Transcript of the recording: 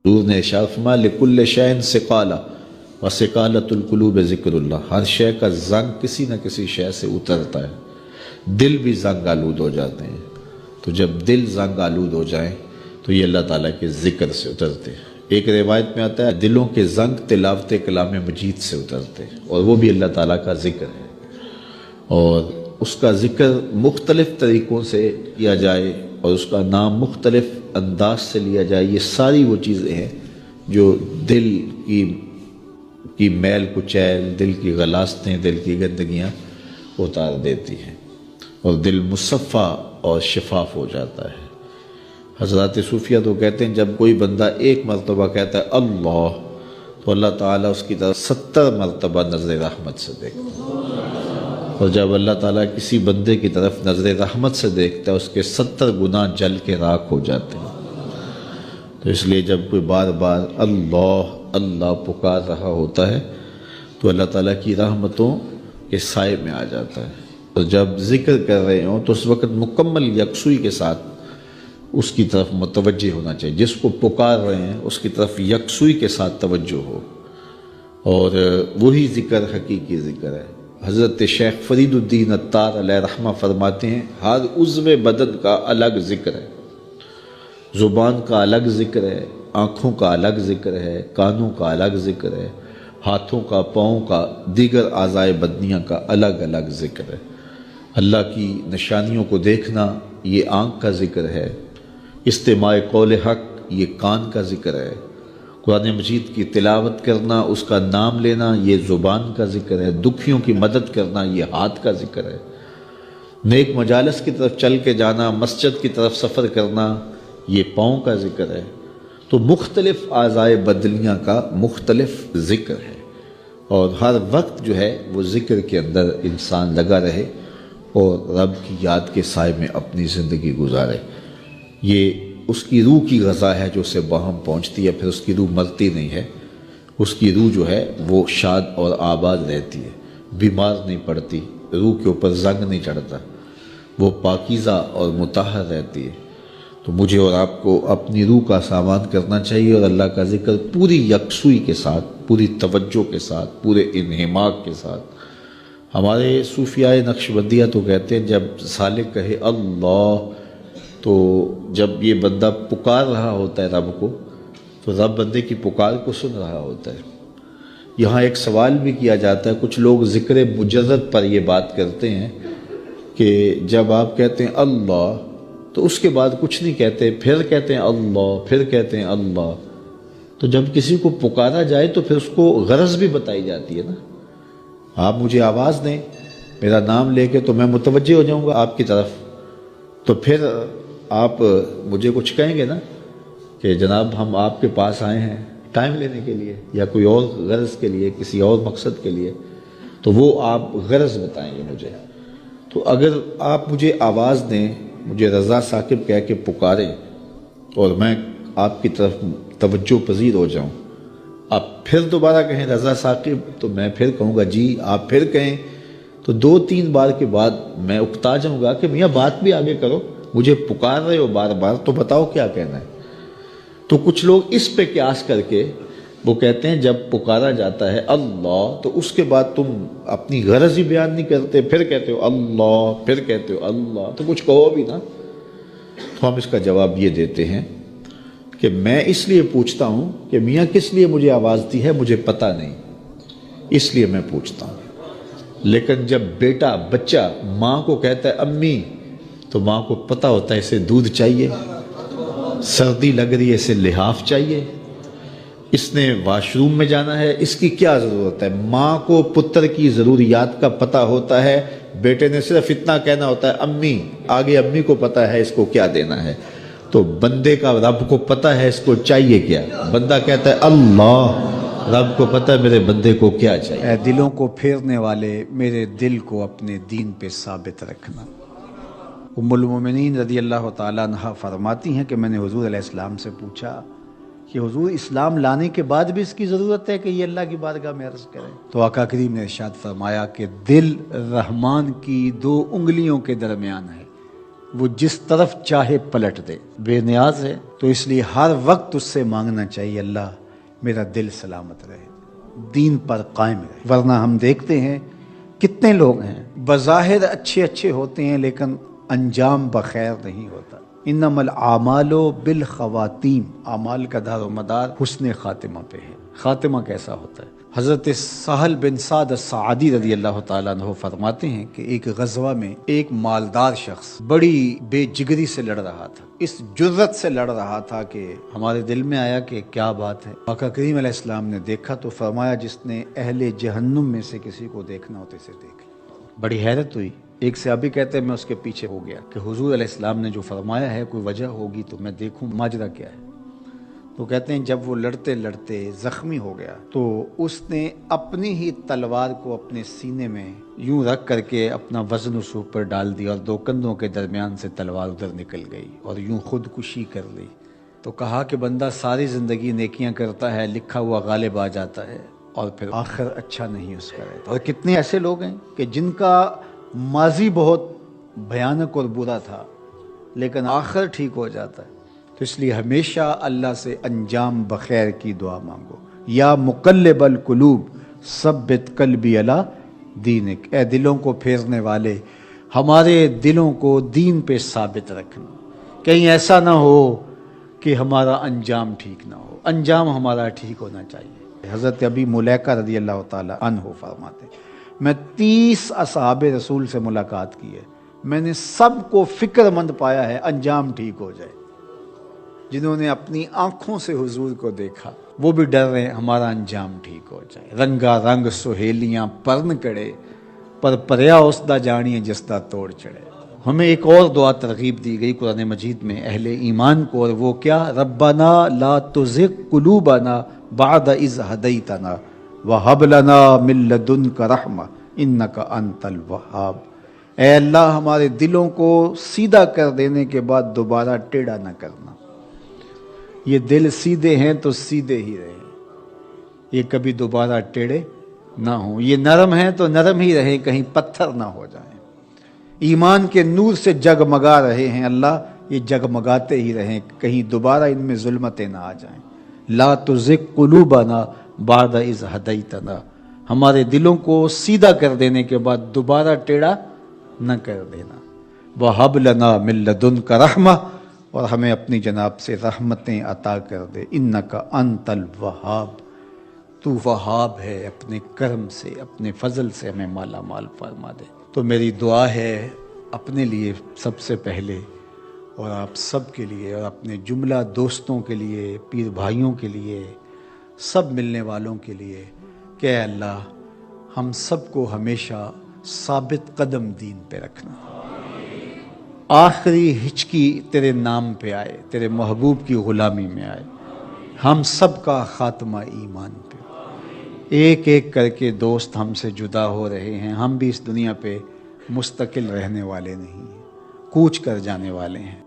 حضور نے ارشاد فرمایا لکل شیء ثقالہ وثقالۃ القلوب ذکر اللہ، ہر شے کا زنگ کسی نہ کسی شے سے اترتا ہے، دل بھی زنگ آلود ہو جاتے ہیں، تو جب دل زنگ آلود ہو جائیں تو یہ اللہ تعالیٰ کے ذکر سے اترتے ہیں۔ ایک روایت میں آتا ہے دلوں کے زنگ تلاوت کلام مجید سے اترتے ہیں، اور وہ بھی اللہ تعالیٰ کا ذکر ہے، اور اس کا ذکر مختلف طریقوں سے کیا جائے اور اس کا نام مختلف انداز سے لیا جائے، یہ ساری وہ چیزیں ہیں جو دل کی میل کچیل، دل کی غلاستیں، دل کی گندگیاں اتار دیتی ہیں اور دل مصفہ اور شفاف ہو جاتا ہے۔ حضرات صوفیہ تو کہتے ہیں جب کوئی بندہ ایک مرتبہ کہتا ہے اللہ، تو اللہ تعالیٰ اس کی طرف 70 مرتبہ نظر رحمت سے دیکھتا ہے، اور جب اللہ تعالیٰ کسی بندے کی طرف نظر رحمت سے دیکھتا ہے اس کے 70 گناہ جل کے راکھ ہو جاتے ہیں۔ تو اس لیے جب کوئی بار بار اللہ اللہ پکار رہا ہوتا ہے تو اللہ تعالیٰ کی رحمتوں کے سائے میں آ جاتا ہے، اور جب ذکر کر رہے ہوں تو اس وقت مکمل یکسوئی کے ساتھ اس کی طرف متوجہ ہونا چاہیے، جس کو پکار رہے ہیں اس کی طرف یکسوئی کے ساتھ توجہ ہو، اور وہی ذکر حقیقی ذکر ہے۔ حضرت شیخ فرید الدین عطار علیہ رحمہ فرماتے ہیں ہر عضو بدن کا الگ ذکر ہے، زبان کا الگ ذکر ہے، آنکھوں کا الگ ذکر ہے، کانوں کا الگ ذکر ہے، ہاتھوں کا، پاؤں کا، دیگر اعضائے بدنیاں کا الگ الگ ذکر ہے۔ اللہ کی نشانیوں کو دیکھنا یہ آنکھ کا ذکر ہے، استماع قول حق یہ کان کا ذکر ہے، قرآن مجید کی تلاوت کرنا، اس کا نام لینا یہ زبان کا ذکر ہے، دکھیوں کی مدد کرنا یہ ہاتھ کا ذکر ہے، نیک مجالس کی طرف چل کے جانا، مسجد کی طرف سفر کرنا یہ پاؤں کا ذکر ہے۔ تو مختلف اعضائے بدنیاں کا مختلف ذکر ہے، اور ہر وقت جو ہے وہ ذکر کے اندر انسان لگا رہے اور رب کی یاد کے سائے میں اپنی زندگی گزارے۔ یہ اس کی روح کی غذا ہے جو اسے باہم پہنچتی ہے، پھر اس کی روح مرتی نہیں ہے، اس کی روح جو ہے وہ شاد اور آباد رہتی ہے، بیمار نہیں پڑتی، روح کے اوپر زنگ نہیں چڑھتا، وہ پاکیزہ اور مطہر رہتی ہے۔ تو مجھے اور آپ کو اپنی روح کا سامان کرنا چاہیے اور اللہ کا ذکر پوری یکسوئی کے ساتھ، پوری توجہ کے ساتھ، پورے انہماک کے ساتھ۔ ہمارے صوفیاء نقشبندیہ تو کہتے ہیں جب سالک کہے اللہ، تو جب یہ بندہ پکار رہا ہوتا ہے رب کو، تو رب بندے کی پکار کو سن رہا ہوتا ہے۔ یہاں ایک سوال بھی کیا جاتا ہے، کچھ لوگ ذکر مجرد پر یہ بات کرتے ہیں کہ جب آپ کہتے ہیں اللہ تو اس کے بعد کچھ نہیں کہتے، پھر کہتے ہیں اللہ، پھر کہتے ہیں اللہ، تو جب کسی کو پکارا جائے تو پھر اس کو غرض بھی بتائی جاتی ہے نا۔ آپ مجھے آواز دیں میرا نام لے کے تو میں متوجہ ہو جاؤں گا آپ کی طرف، تو پھر آپ مجھے کچھ کہیں گے نا کہ جناب ہم آپ کے پاس آئے ہیں ٹائم لینے کے لیے یا کوئی اور غرض کے لیے، کسی اور مقصد کے لیے، تو وہ آپ غرض بتائیں گے مجھے۔ تو اگر آپ مجھے آواز دیں، مجھے رضا ثاقب کہہ کے پکاریں اور میں آپ کی طرف توجہ پذیر ہو جاؤں، آپ پھر دوبارہ کہیں رضا ثاقب، تو میں پھر کہوں گا جی، آپ پھر کہیں، تو 2-3 بار کے بعد میں اکتا جاؤں گا کہ میاں بات بھی آگے کرو، مجھے پکار رہے ہو بار بار تو بتاؤ کیا کہنا ہے۔ تو کچھ لوگ اس پہ قیاس کر کے وہ کہتے ہیں جب پکارا جاتا ہے اللہ تو اس کے بعد تم اپنی غرض ہی بیان نہیں کرتے، پھر کہتے ہو اللہ، پھر کہتے ہو اللہ، تو کچھ کہو بھی نا۔ تو ہم اس کا جواب یہ دیتے ہیں کہ میں اس لیے پوچھتا ہوں کہ میاں کس لیے مجھے آواز دی ہے مجھے پتہ نہیں، اس لیے میں پوچھتا ہوں۔ لیکن جب بیٹا بچہ ماں کو کہتا ہے امی، تو ماں کو پتہ ہوتا ہے اسے دودھ چاہیے، سردی لگ رہی ہے اسے لحاف چاہیے، اس نے واش روم میں جانا ہے، اس کی کیا ضرورت ہے۔ ماں کو پتر کی ضروریات کا پتہ ہوتا ہے، بیٹے نے صرف اتنا کہنا ہوتا ہے امی، آگے امی کو پتہ ہے اس کو کیا دینا ہے۔ تو بندے کا رب کو پتہ ہے اس کو چاہیے کیا، بندہ کہتا ہے اللہ، رب کو پتہ ہے میرے بندے کو کیا چاہیے۔ اے دلوں کو پھیرنے والے، میرے دل کو اپنے دین پہ ثابت رکھنا۔ ام المومنین رضی اللہ تعالیٰ عنہ فرماتی ہیں کہ میں نے حضور علیہ السلام سے پوچھا کہ حضور اسلام لانے کے بعد بھی اس کی ضرورت ہے کہ یہ اللہ کی بارگاہ میں عرض کریں؟ تو آقا کریم نے ارشاد فرمایا کہ دل رحمان کی 2 انگلیوں کے درمیان ہے، وہ جس طرف چاہے پلٹ دے، بے نیاز ہے، تو اس لیے ہر وقت اس سے مانگنا چاہیے اللہ میرا دل سلامت رہے، دین پر قائم رہے۔ ورنہ ہم دیکھتے ہیں کتنے لوگ ہیں بظاہر اچھے ہوتے ہیں لیکن انجام بخیر نہیں ہوتا۔ انما الاعمال بالخواتیم، اعمال کا دار و مدار حسن خاتمہ پہ ہے۔ خاتمہ کیسا ہوتا ہے؟ حضرت سہل بن سعد الساعدی رضی اللہ تعالیٰ عنہ فرماتے ہیں کہ ایک غزوہ میں ایک مالدار شخص بڑی بے جگری سے لڑ رہا تھا، اس جرت سے لڑ رہا تھا کہ ہمارے دل میں آیا کہ کیا بات ہے۔ آقا کریم علیہ السلام نے دیکھا تو فرمایا جس نے اہل جہنم میں سے کسی کو دیکھنا ہوتے سے دیکھ لے۔ بڑی حیرت ہوئی۔ ایک صحابی کہتے ہیں میں اس کے پیچھے ہو گیا کہ حضور علیہ السلام نے جو فرمایا ہے کوئی وجہ ہوگی تو میں دیکھوں ماجرا کیا ہے۔ تو کہتے ہیں جب وہ لڑتے لڑتے زخمی ہو گیا تو اس نے اپنی ہی تلوار کو اپنے سینے میں یوں رکھ کر کے اپنا وزن اس اوپر ڈال دیا اور دو کندھوں کے درمیان سے تلوار ادھر نکل گئی اور یوں خودکشی کر لی۔ تو کہا کہ بندہ ساری زندگی نیکیاں کرتا ہے، لکھا ہوا غالب آ جاتا ہے اور پھر آخر اچھا نہیں اس کا رہتا۔ اور کتنے ایسے لوگ ہیں کہ جن کا ماضی بہت بھیانک اور برا تھا لیکن آخر ٹھیک ہو جاتا ہے۔ تو اس لیے ہمیشہ اللہ سے انجام بخیر کی دعا مانگو۔ یا مقلب القلوب ثبت قلبی علی دینک، اے دلوں کو پھیرنے والے ہمارے دلوں کو دین پہ ثابت رکھنا، کہیں ایسا نہ ہو کہ ہمارا انجام ٹھیک نہ ہو، انجام ہمارا ٹھیک ہونا چاہیے۔ حضرت ابی ملیکہ رضی اللہ تعالی عنہ فرماتے ہیں میں 30 اصحاب رسول سے ملاقات کی ہے، میں نے سب کو فکر مند پایا ہے انجام ٹھیک ہو جائے۔ جنہوں نے اپنی آنکھوں سے حضور کو دیکھا وہ بھی ڈر رہے ہمارا انجام ٹھیک ہو جائے۔ رنگا رنگ سہیلیاں پرن کڑے، پر پریا اس دا جانیے جس دا توڑ چڑھے۔ ہمیں ایک اور دعا ترغیب دی گئی قرآن مجید میں اہل ایمان کو، اور وہ کیا؟ ربنا لا تزغ قلوبنا بعد اذ ہدیتنا وہب لنا من لدنک رحمہ انک انت الوہاب۔ اے اللہ ہمارے دلوں کو سیدھا کر دینے کے بعد دوبارہ ٹیڑھا نہ کرنا۔ یہ دل سیدھے ہیں تو سیدھے ہی رہیں، یہ کبھی دوبارہ ٹیڑھے نہ ہوں۔ یہ نرم ہیں تو نرم ہی رہیں، کہیں پتھر نہ ہو جائیں۔ ایمان کے نور سے جگمگا رہے ہیں اللہ، یہ جگمگاتے ہی رہیں، کہیں دوبارہ ان میں ظلمتیں نہ آ جائیں۔ لا تزغ قلوبنا بعد اذ ہدیتنا، ہمارے دلوں کو سیدھا کر دینے کے بعد دوبارہ ٹیڑھا نہ کر دینا۔ وہب لنا من لدنک رحمہ، اور ہمیں اپنی جناب سے رحمتیں عطا کر دے۔ انک انت الوہاب، تو وہاب ہے، اپنے کرم سے اپنے فضل سے ہمیں مالا مال فرما دے۔ تو میری دعا ہے اپنے لیے سب سے پہلے اور آپ سب کے لیے اور اپنے جملہ دوستوں کے لیے، پیر بھائیوں کے لیے، سب ملنے والوں کے لیے کہ اے اللہ ہم سب کو ہمیشہ ثابت قدم دین پہ رکھنا، آخری ہچکی تیرے نام پہ آئے، تیرے محبوب کی غلامی میں آئے، ہم سب کا خاتمہ ایمان پہ۔ ایک ایک کر کے دوست ہم سے جدا ہو رہے ہیں، ہم بھی اس دنیا پہ مستقل رہنے والے نہیں ہیں، کوچ کر جانے والے ہیں۔